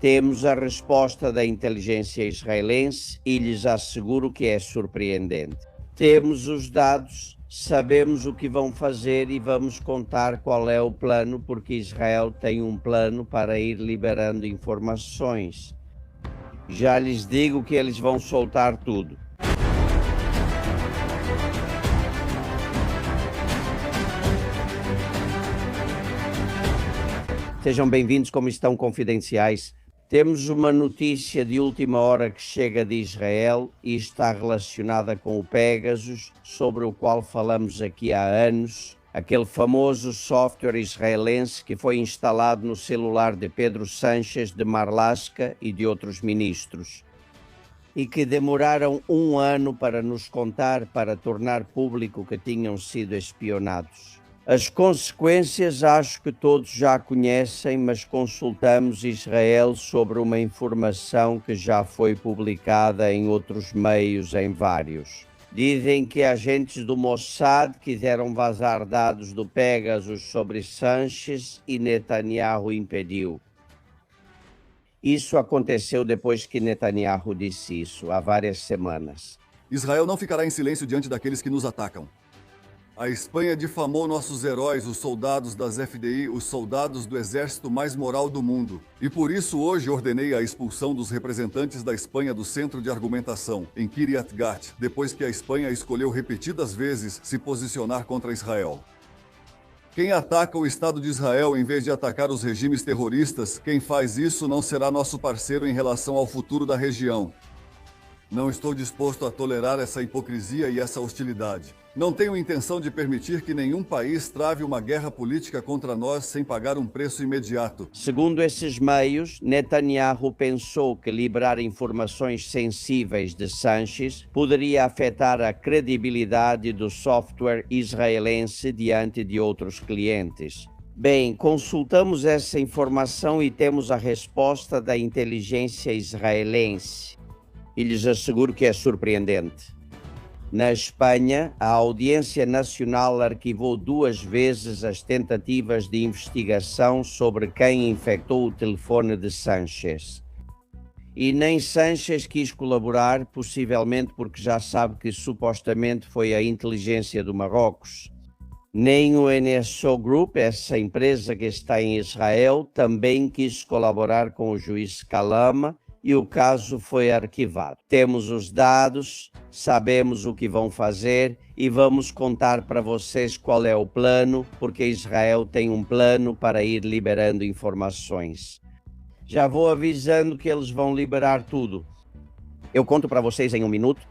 Temos a resposta da inteligência israelense e lhes asseguro que é surpreendente. Temos os dados, sabemos o que vão fazer e vamos contar qual é o plano, porque Israel tem um plano para ir liberando informações. Já lhes digo que eles vão soltar tudo. Sejam bem-vindos, como estão confidenciais. Temos uma notícia de última hora que chega de Israel e está relacionada com o Pegasus, sobre o qual falamos aqui há anos, aquele famoso software israelense que foi instalado no celular de Pedro Sánchez, de Marlaska e de outros ministros, e que demoraram um ano para nos contar, para tornar público que tinham sido espionados. As consequências acho que todos já conhecem, mas consultamos Israel sobre uma informação que já foi publicada em outros meios, em vários. Dizem que agentes do Mossad quiseram vazar dados do Pegasus sobre Sanches e Netanyahu impediu. Isso aconteceu depois que Netanyahu disse isso, há várias semanas. Israel não ficará em silêncio diante daqueles que nos atacam. A Espanha difamou nossos heróis, os soldados das FDI, os soldados do exército mais moral do mundo. E por isso hoje ordenei a expulsão dos representantes da Espanha do centro de argumentação, em Kiryat Gat, depois que a Espanha escolheu repetidas vezes se posicionar contra Israel. Quem ataca o Estado de Israel em vez de atacar os regimes terroristas, quem faz isso não será nosso parceiro em relação ao futuro da região. Não estou disposto a tolerar essa hipocrisia e essa hostilidade. Não tenho intenção de permitir que nenhum país trave uma guerra política contra nós sem pagar um preço imediato. Segundo esses meios, Netanyahu pensou que liberar informações sensíveis de Sanches poderia afetar a credibilidade do software israelense diante de outros clientes. Bem, consultamos essa informação e temos a resposta da inteligência israelense. E lhes asseguro que é surpreendente. Na Espanha, a Audiência Nacional arquivou 2 vezes as tentativas de investigação sobre quem infectou o telefone de Sánchez. E nem Sánchez quis colaborar, possivelmente porque já sabe que supostamente foi a inteligência do Marrocos. Nem o NSO Group, essa empresa que está em Israel, também quis colaborar com o juiz Kalama, e o caso foi arquivado. Temos os dados, sabemos o que vão fazer e vamos contar para vocês qual é o plano, porque Israel tem um plano para ir liberando informações. Já vou avisando que eles vão liberar tudo. Eu conto para vocês em 1 minuto.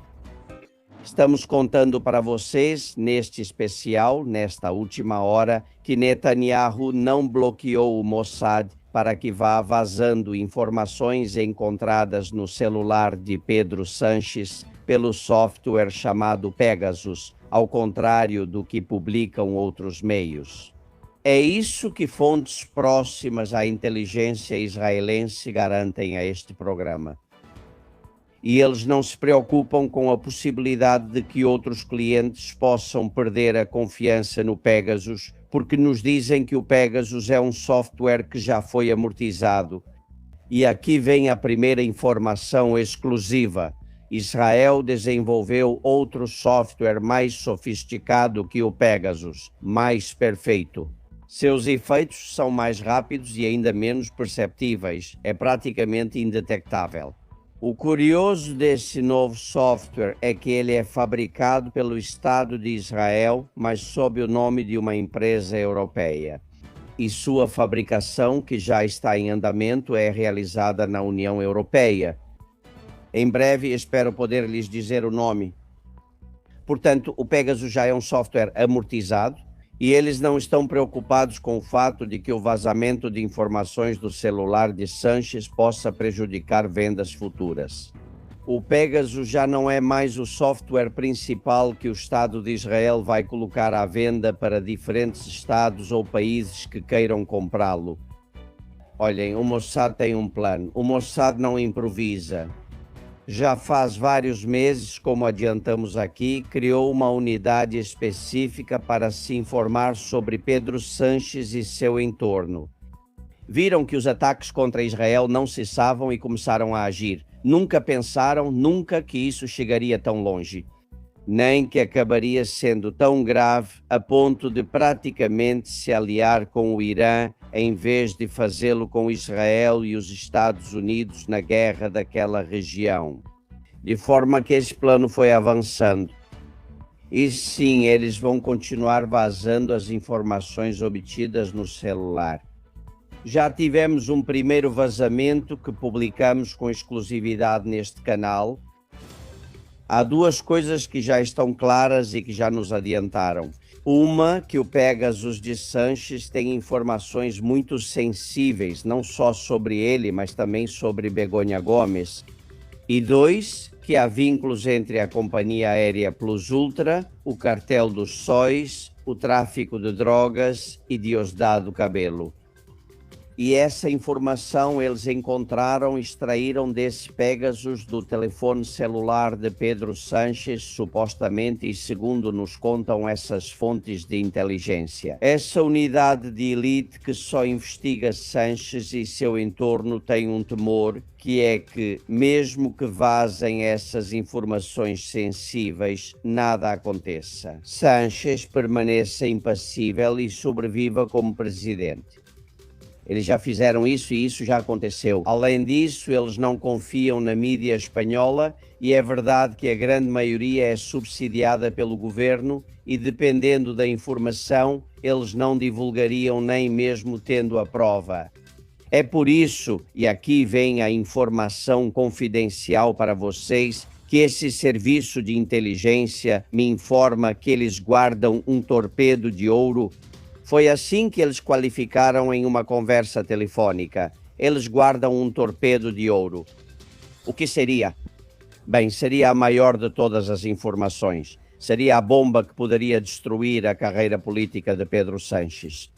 Estamos contando para vocês, neste especial, nesta última hora, que Netanyahu não bloqueou o Mossad para que vá vazando informações encontradas no celular de Pedro Sánchez pelo software chamado Pegasus, ao contrário do que publicam outros meios. É isso que fontes próximas à inteligência israelense garantem a este programa. E eles não se preocupam com a possibilidade de que outros clientes possam perder a confiança no Pegasus, porque nos dizem que o Pegasus é um software que já foi amortizado. E aqui vem a primeira informação exclusiva. Israel desenvolveu outro software mais sofisticado que o Pegasus, mais perfeito. Seus efeitos são mais rápidos e ainda menos perceptíveis. É praticamente indetectável. O curioso desse novo software é que ele é fabricado pelo Estado de Israel, mas sob o nome de uma empresa europeia. E sua fabricação, que já está em andamento, é realizada na União Europeia. Em breve espero poder lhes dizer o nome. Portanto, o Pegasus já é um software amortizado, e eles não estão preocupados com o fato de que o vazamento de informações do celular de Sánchez possa prejudicar vendas futuras. O Pegasus já não é mais o software principal que o Estado de Israel vai colocar à venda para diferentes estados ou países que queiram comprá-lo. Olhem, o Mossad tem um plano. O Mossad não improvisa. Já faz vários meses, como adiantamos aqui, criou uma unidade específica para se informar sobre Pedro Sánchez e seu entorno. Viram que os ataques contra Israel não cessavam e começaram a agir. Nunca pensaram, nunca que isso chegaria tão longe. Nem que acabaria sendo tão grave a ponto de praticamente se aliar com o Irã em vez de fazê-lo com Israel e os Estados Unidos na guerra daquela região. De forma que esse plano foi avançando. E sim, eles vão continuar vazando as informações obtidas no celular. Já tivemos um primeiro vazamento que publicamos com exclusividade neste canal. Há duas coisas que já estão claras e que já nos adiantaram. Uma, que o Pegasus de Sanches tem informações muito sensíveis, não só sobre ele, mas também sobre Begonha Gomes. E dois, que há vínculos entre a companhia aérea Plus Ultra, o cartel dos sóis, o tráfico de drogas e Diosdado Cabello. E essa informação eles encontraram, extraíram desse Pegasus do telefone celular de Pedro Sanches, supostamente, e segundo nos contam essas fontes de inteligência. Essa unidade de elite que só investiga Sanches e seu entorno tem um temor, que é que, mesmo que vazem essas informações sensíveis, nada aconteça. Sanches permaneça impassível e sobreviva como presidente. Eles já fizeram isso e isso já aconteceu. Além disso, eles não confiam na mídia espanhola e é verdade que a grande maioria é subsidiada pelo governo e, dependendo da informação, eles não divulgariam nem mesmo tendo a prova. É por isso, e aqui vem a informação confidencial para vocês, que esse serviço de inteligência me informa que eles guardam um torpedo de ouro. Foi assim que eles qualificaram em uma conversa telefônica. Eles guardam um torpedo de ouro. O que seria? Bem, seria a maior de todas as informações. Seria a bomba que poderia destruir a carreira política de Pedro Sanches.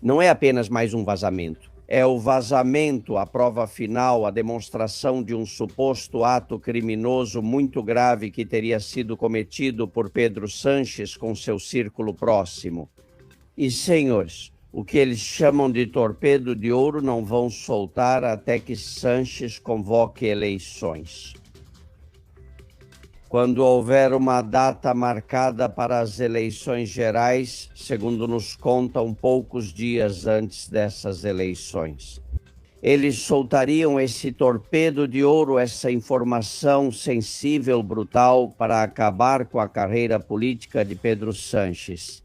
Não é apenas mais um vazamento. É o vazamento, a prova final, a demonstração de um suposto ato criminoso muito grave que teria sido cometido por Pedro Sanches com seu círculo próximo. E, senhores, o que eles chamam de torpedo de ouro não vão soltar até que Sanches convoque eleições. Quando houver uma data marcada para as eleições gerais, segundo nos contam, poucos dias antes dessas eleições, eles soltariam esse torpedo de ouro, essa informação sensível, brutal, para acabar com a carreira política de Pedro Sanches.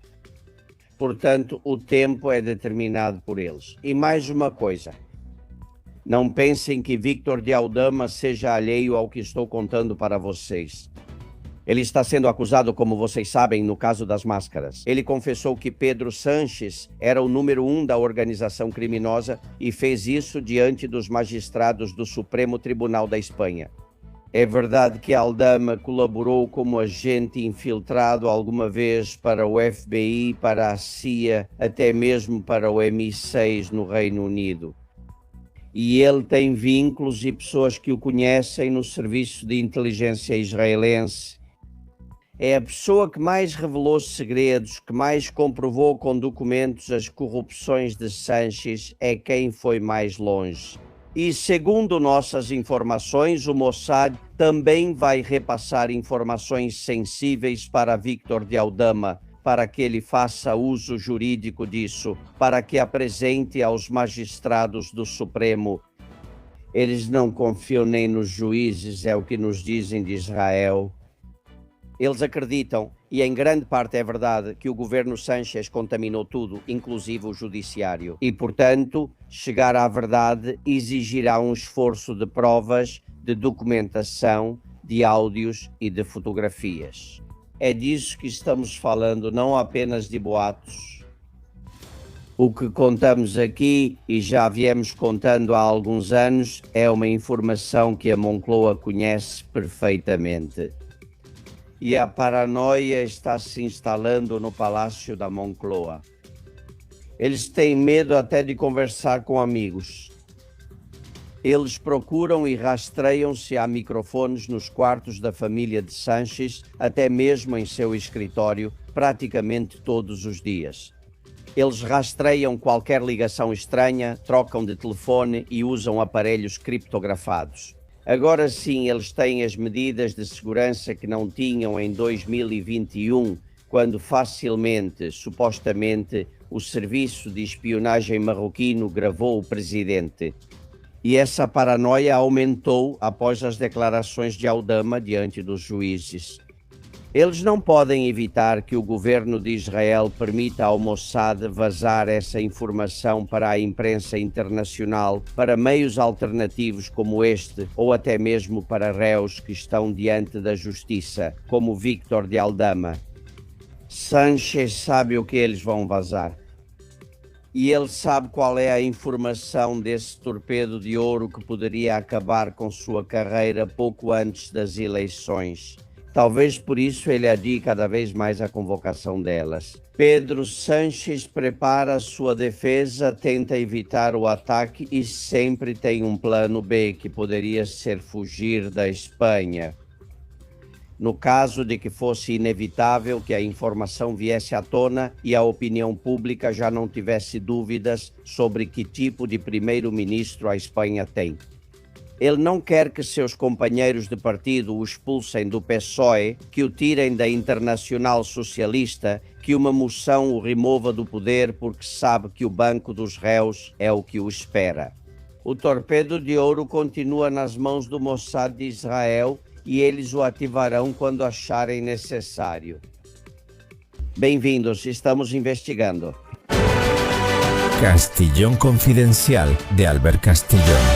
Portanto, o tempo é determinado por eles. E mais uma coisa, não pensem que Víctor de Aldama seja alheio ao que estou contando para vocês. Ele está sendo acusado, como vocês sabem, no caso das máscaras. Ele confessou que Pedro Sanches era o número 1 da organização criminosa e fez isso diante dos magistrados do Supremo Tribunal da Espanha. É verdade que Aldama colaborou como agente infiltrado alguma vez para o FBI, para a CIA, até mesmo para o MI6 no Reino Unido. E ele tem vínculos e pessoas que o conhecem no serviço de inteligência israelense. É a pessoa que mais revelou segredos, que mais comprovou com documentos as corrupções de Sanches, é quem foi mais longe. E segundo nossas informações, o Mossad também vai repassar informações sensíveis para Víctor de Aldama, para que ele faça uso jurídico disso, para que apresente aos magistrados do Supremo. Eles não confiam nem nos juízes, é o que nos dizem de Israel. Eles acreditam, e em grande parte é verdade, que o governo Sanches contaminou tudo, inclusive o judiciário. E, portanto, chegar à verdade exigirá um esforço de provas, de documentação, de áudios e de fotografias. É disso que estamos falando, não apenas de boatos. O que contamos aqui, e já viemos contando há alguns anos, é uma informação que a Moncloa conhece perfeitamente. E a paranoia está se instalando no Palácio da Moncloa. Eles têm medo até de conversar com amigos. Eles procuram e rastreiam se há microfones nos quartos da família de Sanches, até mesmo em seu escritório, praticamente todos os dias. Eles rastreiam qualquer ligação estranha, trocam de telefone e usam aparelhos criptografados. Agora sim, eles têm as medidas de segurança que não tinham em 2021, quando facilmente, supostamente, o serviço de espionagem marroquino gravou o presidente. E essa paranoia aumentou após as declarações de Aldama diante dos juízes. Eles não podem evitar que o governo de Israel permita ao Mossad vazar essa informação para a imprensa internacional, para meios alternativos como este, ou até mesmo para réus que estão diante da justiça, como Victor de Aldama. Sanchez sabe o que eles vão vazar. E ele sabe qual é a informação desse torpedo de ouro que poderia acabar com sua carreira pouco antes das eleições. Talvez por isso ele adie cada vez mais a convocação delas. Pedro Sánchez prepara sua defesa, tenta evitar o ataque e sempre tem um plano B, que poderia ser fugir da Espanha. No caso de que fosse inevitável que a informação viesse à tona e a opinião pública já não tivesse dúvidas sobre que tipo de primeiro-ministro a Espanha tem. Ele não quer que seus companheiros de partido o expulsem do PSOE, que o tirem da Internacional Socialista, que uma moção o remova do poder porque sabe que o banco dos réus é o que o espera. O torpedo de ouro continua nas mãos do Mossad de Israel e eles o ativarão quando acharem necessário. Bem-vindos, estamos investigando. Castillón Confidencial, de Albert Castillón.